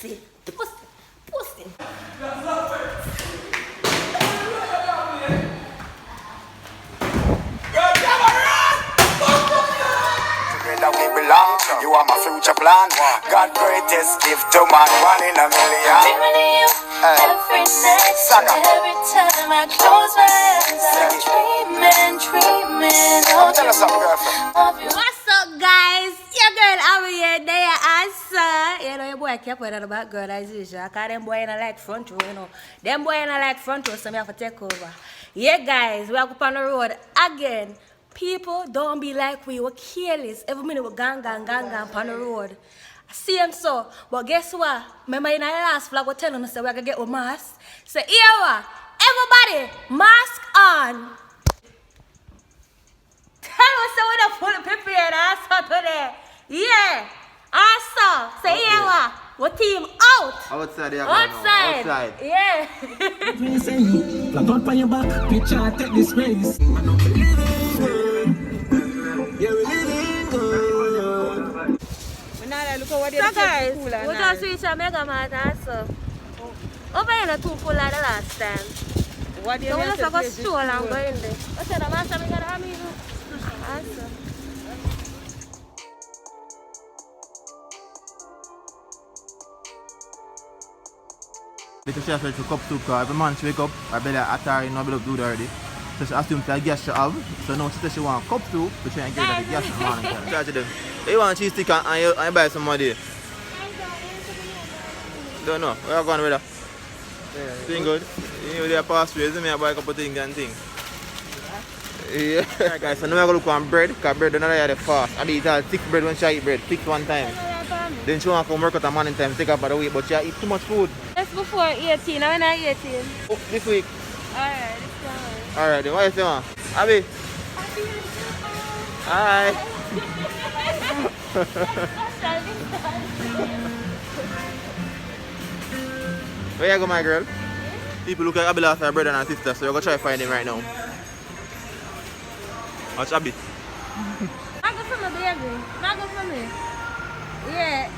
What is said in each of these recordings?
pussy. Pussy. That we belong to. You are my future plan. God greatest gift to man, 1 in a million. Every night, every time I close my eyes, I'm dreaming Tell us something, girlfriend. of you. What's up, guys? Your girl Abbi here, there answer. You know, your boy kept with the background as usual. Cause them boy in a like front row, you know. Them boy in a like front row, so me have to take over. Yeah, guys, we are up on the road again. People don't be like we were careless. Every minute we gang on the road. I see them so, but guess what? Remember in the last vlog we telling us that we're gonna get a mask. So here what? Everybody, mask on. Tell us so we don't fully prepared also today. Yeah. Also, say here what? What team out? Outside, yeah. Outside. Yeah. Flat out on your back, picture take this race. So guys, we just reached a mega mart also. Over here too full like the last time. What do you So we mean? just go stroll and go in there. I said, I'm asking me to me. Awesome. Little chef to cup soup because every man she wake up, her belly attire no bit of food already. So she assumes that gas she have. So now she says she want cup soup, but she ain't get that gas in the morning time. Charge them. You want cheese stick and you buy some money. Don't know. Where you going with that? Yeah, doing good. You know they are past ways, I buy a couple things and things. Yeah. Alright guys, so now I'm going to look on bread, because bread don't have the fast. I eat 6 bread when she eat bread, 6 one time. Then she want to come work out the morning time, take up by the weight, but she eat too much food. That's before 18, I'm not 18. Oh, this week. Alright, this time. Alright, then what you say, man? Abbi? Hi. Where you go, my girl? People look like Abbi lost her brother and her sister, so you're going to try to find him right now. Watch Abbi. Not good for me, baby. Not good for me. Yeah.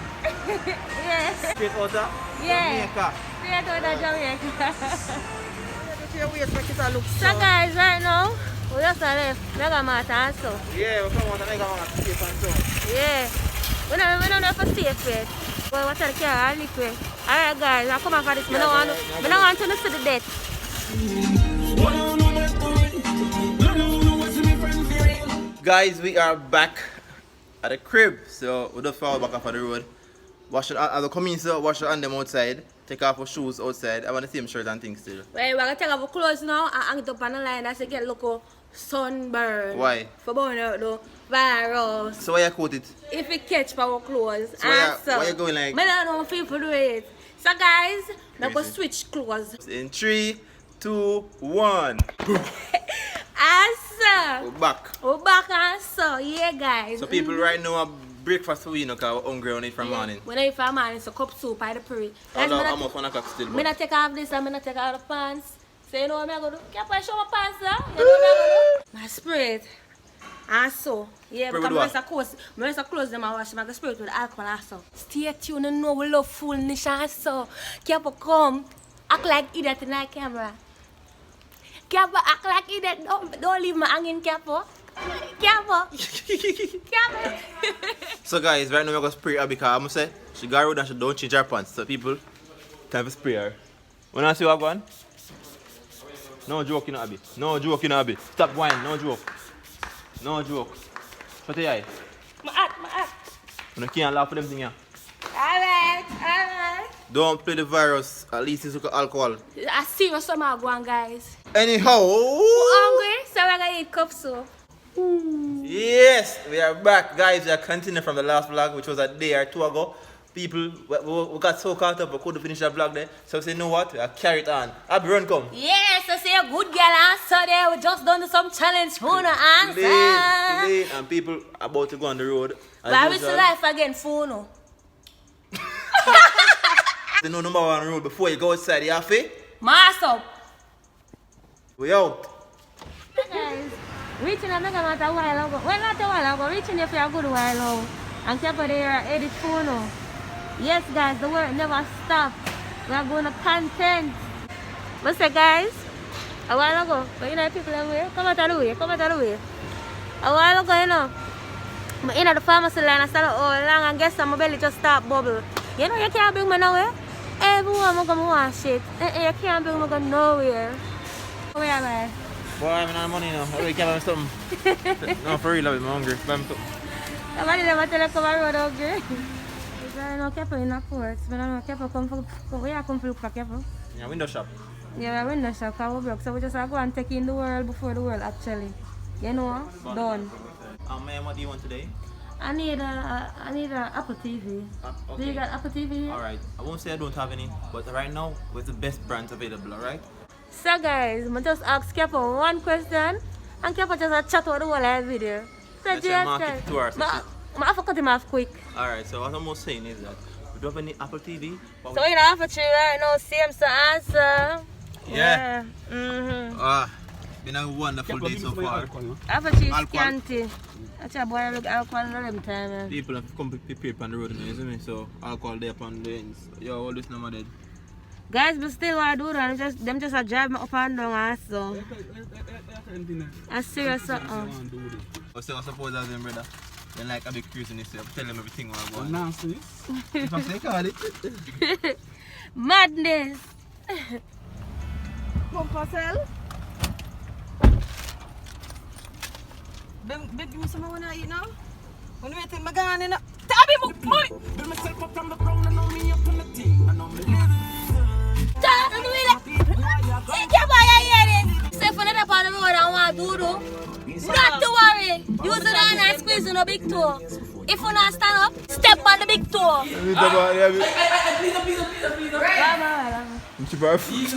Yeah. Straight out of Yeah. Jamaica. Straight out of Jamaica. Your waist make it look So guys, right now, we just left Mega Mart also. Yeah, we come out and I got to safe and so. Yeah. We don't know for safe yet. But we tell the car and liquid. Alright guys, I come after this. I don't want to see the death. Guys, we are back at the crib. So we just fall back off of the road. Wash it as I come in, so wash it on them outside. Take off our shoes outside. I want the same shirt and things still. Right, we're going to take off our clothes now and hang it up on the line as you get local sunburn. Why? For burn out the virus. So why you coat it? If it catch our clothes. So why you going like? I don't know if people do it. So guys, now go Crazy. switch clothes. In 3, 2, 1. Answer. We're back. We're back answer. Yeah guys. So people right now are breakfast for we, you know, because we're hungry on it from morning. When I eat for morning, it's a cup soup by the pre. Almost 1 o'clock still. I'm not take off this and I'm not take off the pants. So you know what I'm going to do? Can't I show my pants now? You know what I'm going to do? I spray it. And so, yeah, Spray because with I close them and wash them. I spray it with alcohol and so. Stay tuned and know we love foolness and so. Can't come act like idiot in that camera. Can't act like idiot. Don't leave me hanging, Capo. Capo. Capo. So guys, right now we're going to spray her because I'm going to say she got road and she don't change her pants. So people, time to spray her. When I see what going? No joke, you know, Abbi. No joke, you know, Abbi. Stop whining, no joke. No joke. Shut your eye. My act. You can't laugh for them things here. Alright. Don't play the virus, at least it's alcohol. I serious summer going, guys. Anyhow, Hungry, so we're gonna eat cup soup. yes, we are back, guys. We are continuing from the last vlog, which was a day or 2 ago. People, we got so caught up, we couldn't finish that vlog there. So we say, you know what? We'll carry it on. Abbi, run, come. Yes, I say a good girl answer there. We just done some challenge. Who no answer? Late, and people about to go on the road. Why we still life again, Funo? They know number 1 rule before you go outside, you have to? Mass up. We out. Guys, reaching a mega mart a while ago. Well, not a while ago. Reaching there for a good while now. And kept there edit Funo. Yes, guys, the work never stops. We are going to content. What's up, guys? A while ago, but you know, people are way. Come out of the way, come out of the way. A while ago, you know, I'm in the pharmacy line, I started all along and guess my belly just start bubble. You know, you can't bring me nowhere. Everyone I'm gonna want shit. You can't bring me go nowhere. Where am I? Boy, I'm not money now. I really can't have something. No, for real, I'm hungry. Somebody never tell you come on road hungry. I know careful in the courts, but I know careful come for where I come for look for careful. Yeah, window shop. Yeah, window shop because we broke, so we just go and take in the world before the world actually. You know, done. Man, what do you want today? I need a Apple TV. Okay. Do you got Apple TV? Alright, I won't say I don't have any, but right now, what's the best brands available, alright? So guys, I just ask Kepo one question and Kepo just chat about the whole live video. So Let's say market 2 hours. I have to cut him off quick. Alright, so what I'm most saying is that we don't have any Apple TV. But So you know, Apple TV right now, same answer. Yeah. Mm-hmm. Been a wonderful day so far. Apple TV scanty. That's a boy look alcohol all them time, man. People have come prepared on the road, you see me? So alcohol there upon the ends. Yo, all this number dead. Guys, but still want to do that. Them just a drive me up and down also. That's serious. So I suppose as them brother, then like Abbi cruising this, tell them everything what I want. Nonsense. If I say call it. Madness. Come parcel. Big give me some when I eat now. When you think my gun in Abbi money. Build myself up from the ground, I know me up on the team. I know me living. Don't do it. You boy, I hear it. Say for another part of the road, I want to do. Not to worry. Use it on and squeeze on the big toe. If you not stand up, step on the big toe. Please.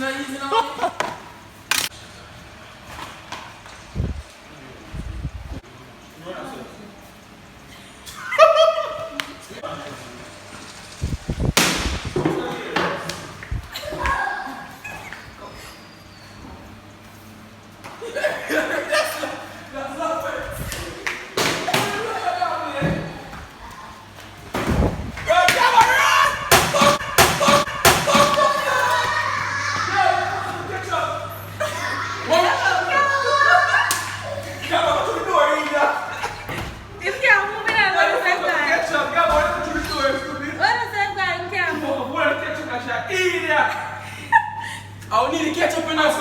I need to catch up in us.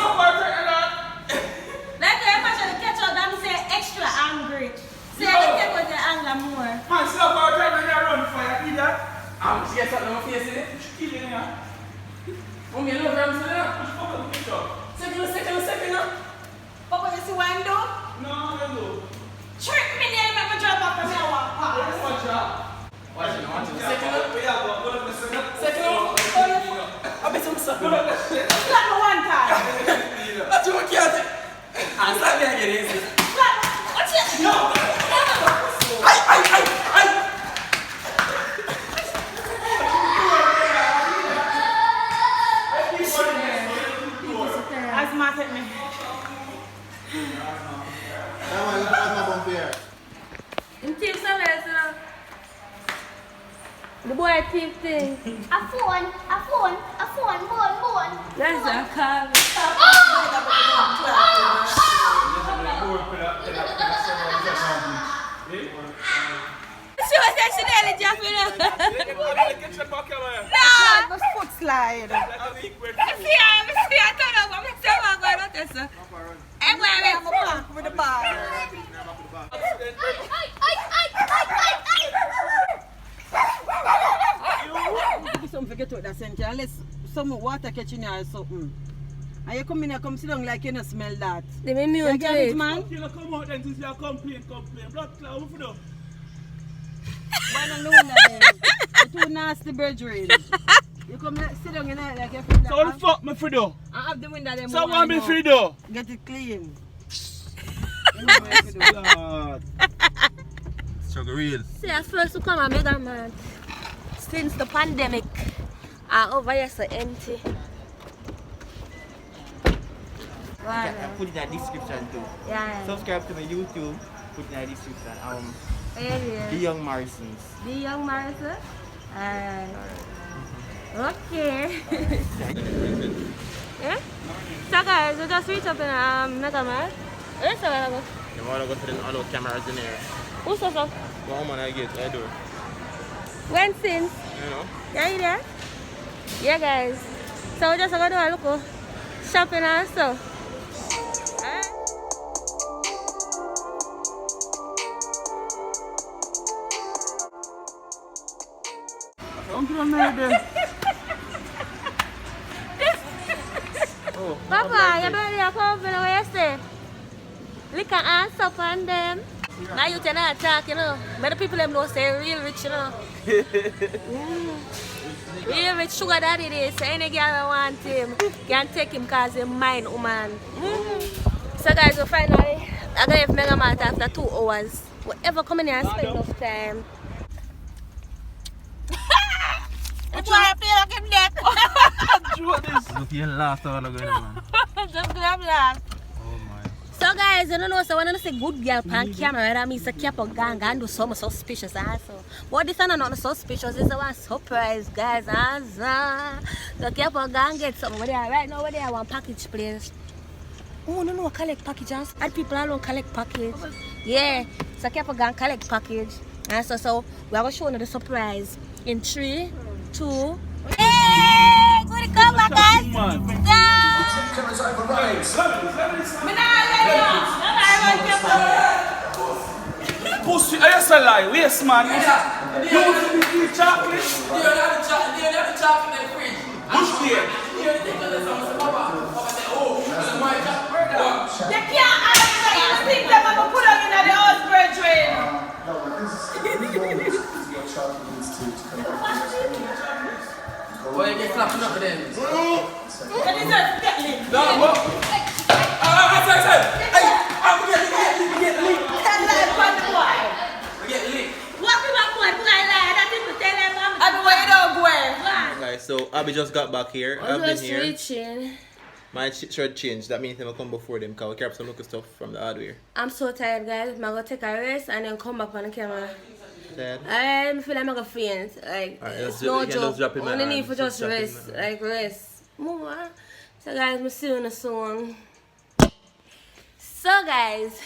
Like I imagine the catch up, that means say extra angry. Say I take with the anger more. Man, stop our driver and run for you. Either I'm just get something on my face in it. Kill you now. Oh, me love them to that. Second. Papa, you see what I'm doing? No, no. Trick me there, make me drop off and I walk past. Watch out. Second. I bet some stuff. Slap me one time. That's what you can't. I'm not going to get easy. What's it? No. I. As mad at me. In team somewhere, so the boy team thing. A phone, bone. That's a car. She was actually just with her. No! The foot slide. See, I turn over. I'm still going to this. I'm going With the bar. Some forget what that sent you. Unless some water catching you or something. And you come in here, come sit down like you don't smell that. They made me You on get it, it. man? You come out then since you complain. Blood clot, what for do? Why don't know that? You're too nasty, brethren. You come sit down in here like you feel that. So what the fuck me for do? I have the window them. So what me for do? Get it clean. Blood. Struggle real. See, I first to come and make a man. Since the pandemic, over here so empty. Wow. Put in the description too. Yeah. Subscribe to my YouTube. Put in the description. The The Young Morrisons. young Martha. Alright. Okay. Yeah? So guys, we just reached up in Nagamar. Where's the one? You want to go to the all those cameras in there? Who's so? One man I get, I do. When since? You know? Yeah, you there? Yeah guys. So we just gonna do a look shopping and stuff. Alright. Uncle made Papa, you better come over what you say. Lick and ass up on them. Now you tell talk, you know. But the people them know say real rich, you know. Real rich sugar daddy they say any girl want him can take him cause he's mine woman. So guys, we finally I got Mega Mart after 2 hours. Whatever coming here and spend enough time. Which one I feel like him dead? Look, you last all going on. Just grab that. Oh my. So guys, you know, so when I say good girl on camera, that means I keep a gang and do something suspicious also. But this is not suspicious, this is one surprise, guys. So keep a gang get something over there. Right now, over there, one package place. Oh, no, collect packages. And people alone collect package. Yeah, so keep a gang collect package. And so we're going to show you the surprise in 3, 2, hey, good come back, guys. Pussy, I just a lie. Waste man. You want to eat chocolate? You have the chocolate in the fridge. Bush beer. You think of this, Papa said, oh, this is my chocolate. You can't answer. You think that I'm going to put them in the house, brethren. No, but this is your chocolate institute to come back. Well, you get slapping up with them. That is just get lit. No, what? I'm get lit. Tell that one boy. We get licked. What people want to lie, that people tell them I mean, where you don't go? Guys, so Abby just got back here. I've I'm been just here. reaching. My shirt changed. That means I'm gonna come before them because we kept some local stuff from the hardware. I'm so tired, guys. I'm going to take a rest and then come back on the camera. Sad. I feel like I'm going to faint. Like, Alright, it's let's no you can just joke. drop in my Only need hand. for just drop in rest. my hand. Like, rest. More. So, guys, I'm see you soon. So, guys,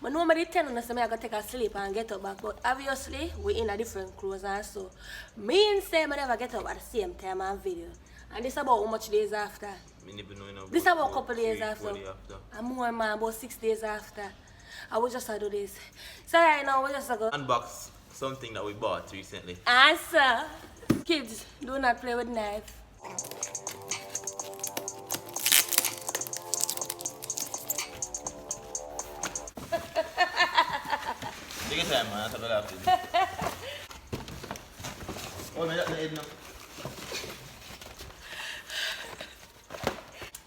but nobody telling us that I'm going to take a sleep and get up back. But obviously, we're in a different clothes and so. Me and Sam never get up at the same time on video. And this about how much days after. This about a couple days after. And more, man, about 6 days after. I will just do this. So right now, we're just going to Unbox something that we bought recently. answer. Kids, do not play with knife. Take your time, man. That's what I have to do. Oh, man, that's the head now.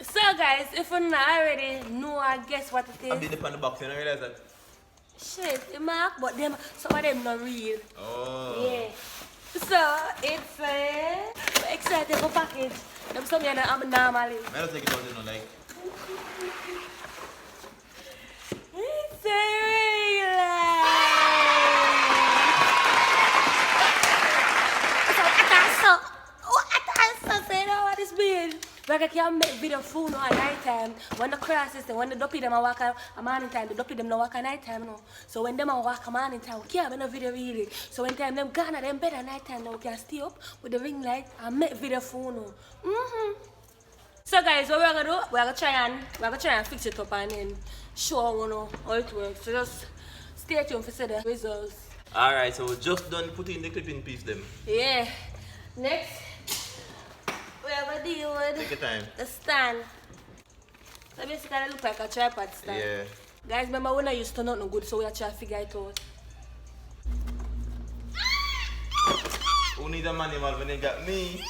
So guys, if you not already know or guess what it I is, did it on the box, you don't realize that? shit, it mark, but them, some of them not real. Oh. Yeah. So it's we're excited for package. Them some you know I'm normally. I don't take it out, you know, like. It's a real So say know what this mean. Like I can make video phone at night time. When the crosses, when the dopey them a walk a morning time, the dopey them no walk at night time no. So when them a walk a morning time, we can't make no video really. So when time them gone at them bed at night time, now we can stay up with the ring light and make video phone no. So guys, what we're gonna do? We're gonna try and fix it up and then show you know how it works. So just stay tuned for see the results. Alright, so we just done putting the clipping piece them. Yeah. Next, we have a deal with Take your time. the stand. So basically it look like a tripod stand. Yeah. Guys, remember when I used to not no good, so we are trying to figure it out. Who need a manual when they got me?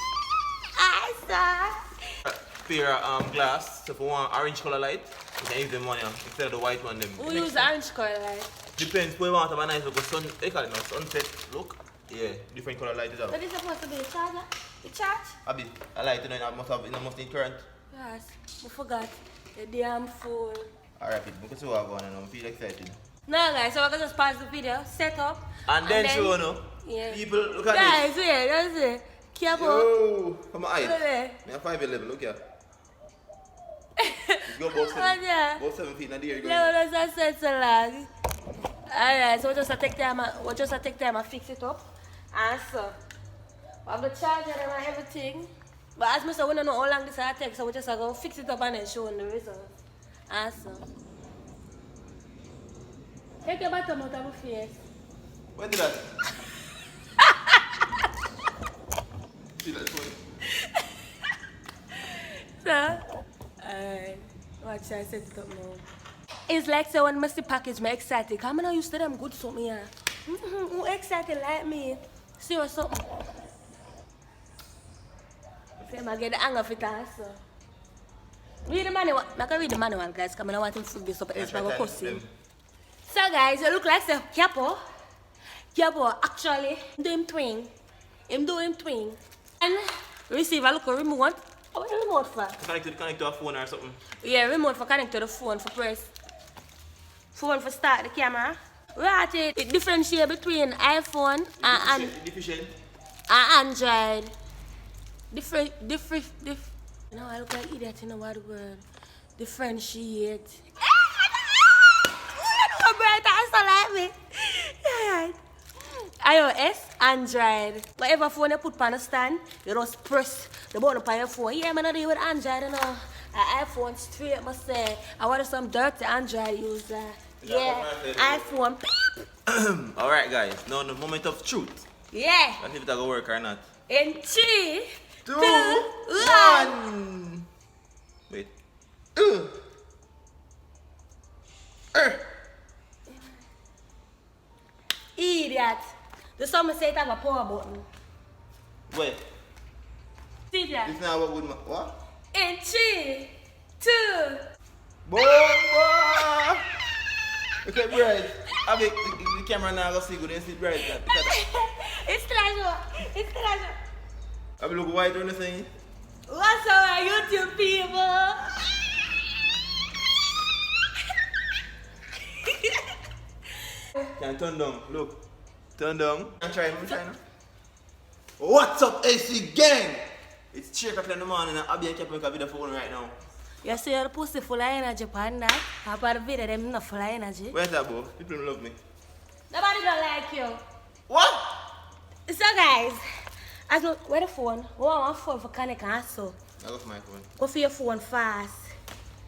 I saw. Pair of glass, so if you want orange color light, you can use them one instead of the white one them. Who use orange color light? Depends, we want to have a nice look, sun, they call it now, sunset look. Yeah, different color light is up. So this is supposed to be a charger? The charge? Abby, I light you know, it must need current. Yes, I forgot. The damn fool. Alright, because we are going and I feel excited. No guys, so we're gonna just pause the video, set up. And then show no. Yeah. People, look at Guys, this. yeah, that's it. Capo. Yo, come on, Look at height. that. Me a 5'11", look here. You go about Oh, yeah. 7 feet in the air. No, that's sense a lag. Alright, so we just take time and fix it up. And so, we have the charger and everything. But as I said, we don't know how long this will take, so we just going to fix it up and then show them the results. And so, take your bottom out of my face. When did that? See that phone? So, alright, watch I set it up now. It's like so when I see package, I'm excited. I'm not used to them good something here. Who excited like me? See what's something? I get the hang of it also. Read the manual. I can read the manual, guys, because I don't want him to food this up. Else I'm going to cuss him. So, guys, you look like the Capo. Capo actually do him twing. Him do him twing. And receive a look remote. What the remote for? Connect to a phone or something. Yeah, remote for connect to the phone for press. Phone for start the camera. Right, it differentiate between iPhone and Android. Different. You know, I look like idiot in the word. Differentiate. You bright answer like me. Yeah. iOS, Android. Whatever phone you put on the stand, you just press the button on your phone. Yeah, man, I deal with Android, you know. iPhone straight, must say. I want some dirty Android user. Yeah, iPhone. Beep. Alright, guys. Now the moment of truth. Yeah. Let's see if it's going to work or not. In 3, 2, 1. Wait. Idiot. The summer say it have a power button. Wait. See that? This now what good man. What? In 3, 2. Boom! Look at bright. Abbi, the camera now go see good and see bright. It's treasure. Abbi, look white when you saying. What's up, YouTube people? Can turn down. Look. Turn down. I'm trying now. What's up, AC gang? It's 3 o'clock in the morning and Abbi and Cap make a video phone right now. You see your pussy full of energy, panda. Apart the video, them not full of energy. Where's that, bro? People don't love me. Nobody don't like you. What? So guys, I go where the phone? Go on phone for connect and so. I go for my phone. Go for your phone fast.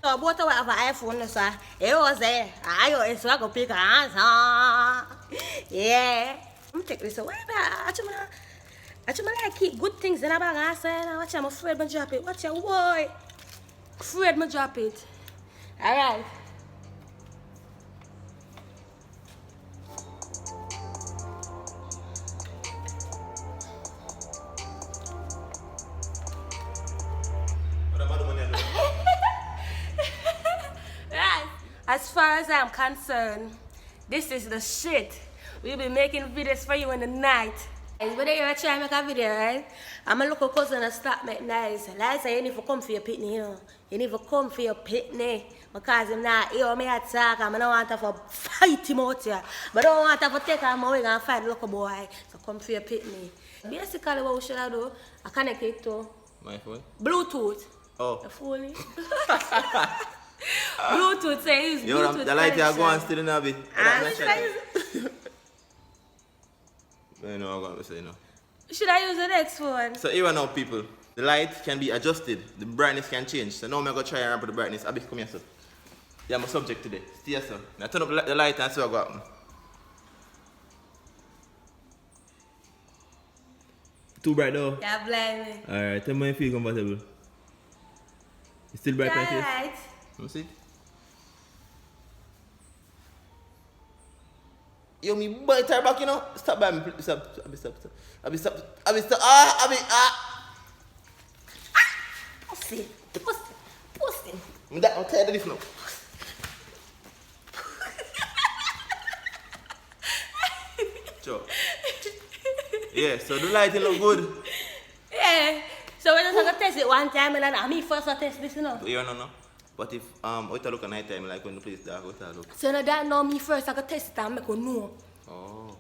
So both of us have an iPhone, so it was there. I go pick a answer. Yeah. I'm take this away. I like keep good things in a bag answer. Watch, I'm afraid to drop it. Watch your boy. Afraid to drop it. Alright. As far as I'm concerned, this is the shit. We'll be making videos for you in the night. But you're trying to make a video, right? I'm a local cousin and stop make nice. Like I say, you need to come for your pitney, you know. You need to come for your pitney. Because I'm not here, me attack, I don't want to fight him out here. But I don't want to take him away and fight the local boy. So come for your pitney. Basically, what we should do, I connect it to my phone? Bluetooth. Oh. The phone. Bluetooth, say use Bluetooth. The light here going still in Abbi. I know I'm going to say no. Should I use the next one? So here now, people. The light can be adjusted. The brightness can change. So now I'm going to try and ramp up the brightness. Abbi, come here, sir. Yeah, I'm a subject today. Stay here, sir. Now turn up the light and see what happens. Too bright though? Yeah, blind me. Alright, tell me if you feel comfortable. It's still bright like this? Alright. Let me see. Yo, me bite her back, you know. Stop by me, please. Stop. Abbi, stop. Abbi. Pussy. I'm tired of this now. Sure. Yeah, so the lighting look good. Yeah. So we're just going to test it one time and then me first I test this, you know. Yeah, no. But if what I look at night time, like when the place dark, what I look? So now that know me first, I can test it and make you know. Oh.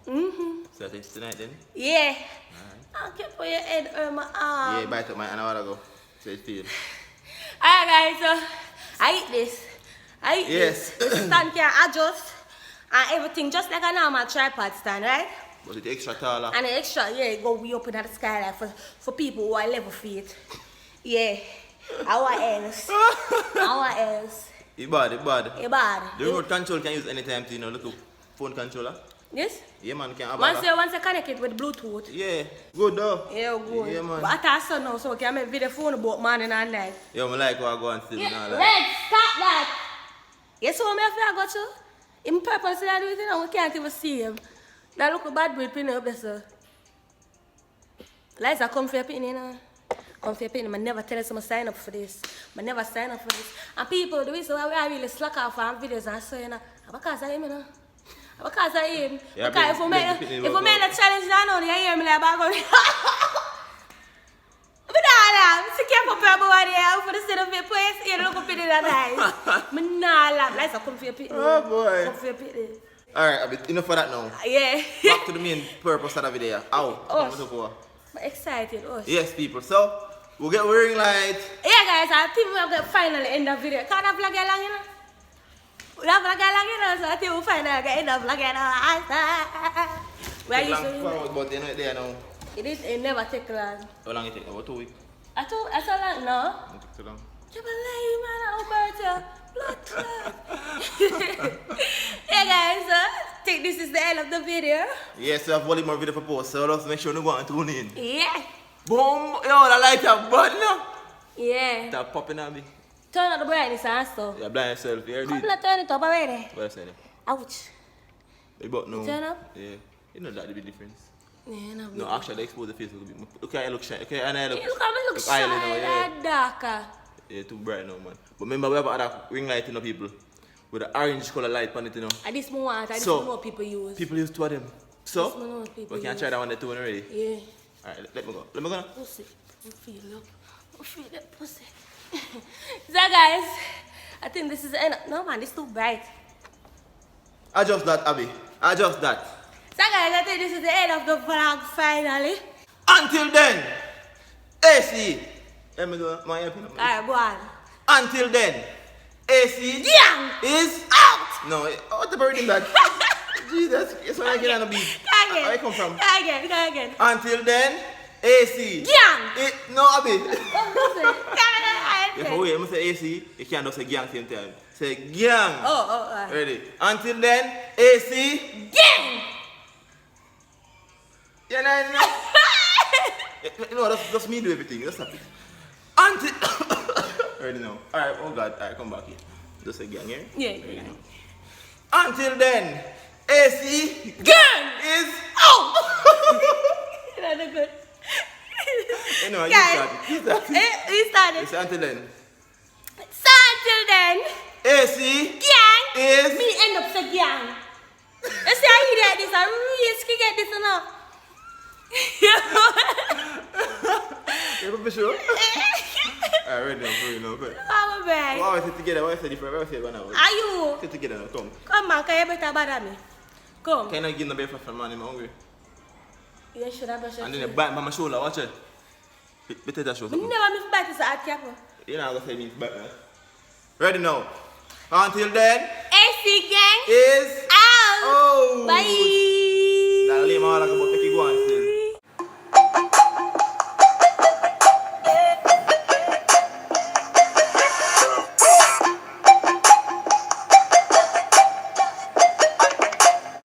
So I think it's tonight then? Yeah. I'll keep for your head on my arm. Yeah, bite up my hand a while ago. So it feels. Alright guys, so I eat this. I eat Yes. this. The stand can adjust and everything just like a normal tripod stand, right? But it's extra taller. And the extra, yeah, it go way up in the sky like for people who are level feet. Yeah. Our else. Our else. It's bad, it's bad. It's bad. The remote control can use anytime to, look up phone controller. Yes? Yeah, man, can have Once you connect it with Bluetooth. Yeah, good though. Yeah, good. Yeah, man. But I thought so now, so we can make video phone about morning and night. Yeah, I like what I go and still. Yeah, Like. Red, stop that! You saw me if I got you? In purpose, I do it, you know, we can't even see him. That look a bad breed pinning up there, sir. Liza, come for your pinning, you know. Come for your pinning. I never tell us I'm sign up for this. I never sign up for this. And people, the reason why we are really slack off on videos and so, you know, because of him, you know. Because of him. Yeah, because if we make a challenge now, you hear me like back on. But nah, she can't put her body out for the sake of your place. You look up in that eyes. But nah, Liza, come for your pinning. Oh boy. Come for your pinning. Alright, Abbi, enough for that now. Yeah. Back to the main purpose of the video. Ow. Oh. Come over. I'm excited. Oh. Yes, people. So, we'll get wearing light. Yeah, guys, I think we're going to finally end the video. Can't have vlog long, you know? We have vlog long, you know, so I think we'll finally end the vlog, you know? Where you Long forward, but you know it there now. It never take long. How long it take? About 2 weeks? I saw long, no? It took too long. You believe, man, Alberto. Blood clot. Yeah, guys, I think this is the end of the video. Yes, we have one more video for post, so let's make sure you go and tune in. Yeah. Boom! Yo, the light are bad now. Yeah. Stop popping at me. Turn up the brightness and stuff. You're blind yourself. You heard I'm it? not turning it up already. What I said? Ouch. You but no. Turn up? Yeah. You know that the big difference. Yeah, no. No, actually, expose the face a little bit more. Look how I look shiny. Okay, and I look. Look how me look oily now, shiny yeah. and darker. Yeah, too bright now, man. But remember, we have other ring light, people. With the orange color light on it, And this more want, and this So, more people use. People use two of them. So, This one more people we can use. try that one there too already. Yeah. Alright, let me go. Let me go now. Pussy. I feel up. I feel that pussy. So guys, I think this is the end. No man, this is too bright. Adjust that, Abbi. Adjust that. So guys, I think this is the end of the vlog finally. Until then, AC. Let me go. My ear. Alright, go on. Until then, AC Yeah. is out. No, what the bird in that? Jesus, it's when I get on the beat. Go again. Where I come from? Go again, go again. Until then, AC. Gang. No, Abbi. If Oh, I wait, I'm going to say AC, you can't just say gang same time. Say gang. oh. Ready? Until then, AC. Gang. Yeah, no, that's me do everything. That's happy. Until. Ready now. Alright, oh God. Alright, come back here. Just say gang here. Yeah. Ready now. Until then, AC Gang. is That's good. You know, Guys, you started. we started. It's until then. So until then, AC gang. is. Me end up say gang. You see how you get this? I risky get this enough. You for sure? Alright, ready now, for you now. Good. I'm a bag. Why sit together? Why sit different? Why sit one hour? Are you? Sit together now, come. Come on, can you better bother me? Come. Can I give the breakfast for man? I'm hungry. You should have brushed your And then you teeth. bite by my shoulder, watch it. Better that show Me something. never miss bite this at cap. You're not gonna say me back man. Ready now. Until then AC gang is out. oh Bye. Dale, ma, wala ka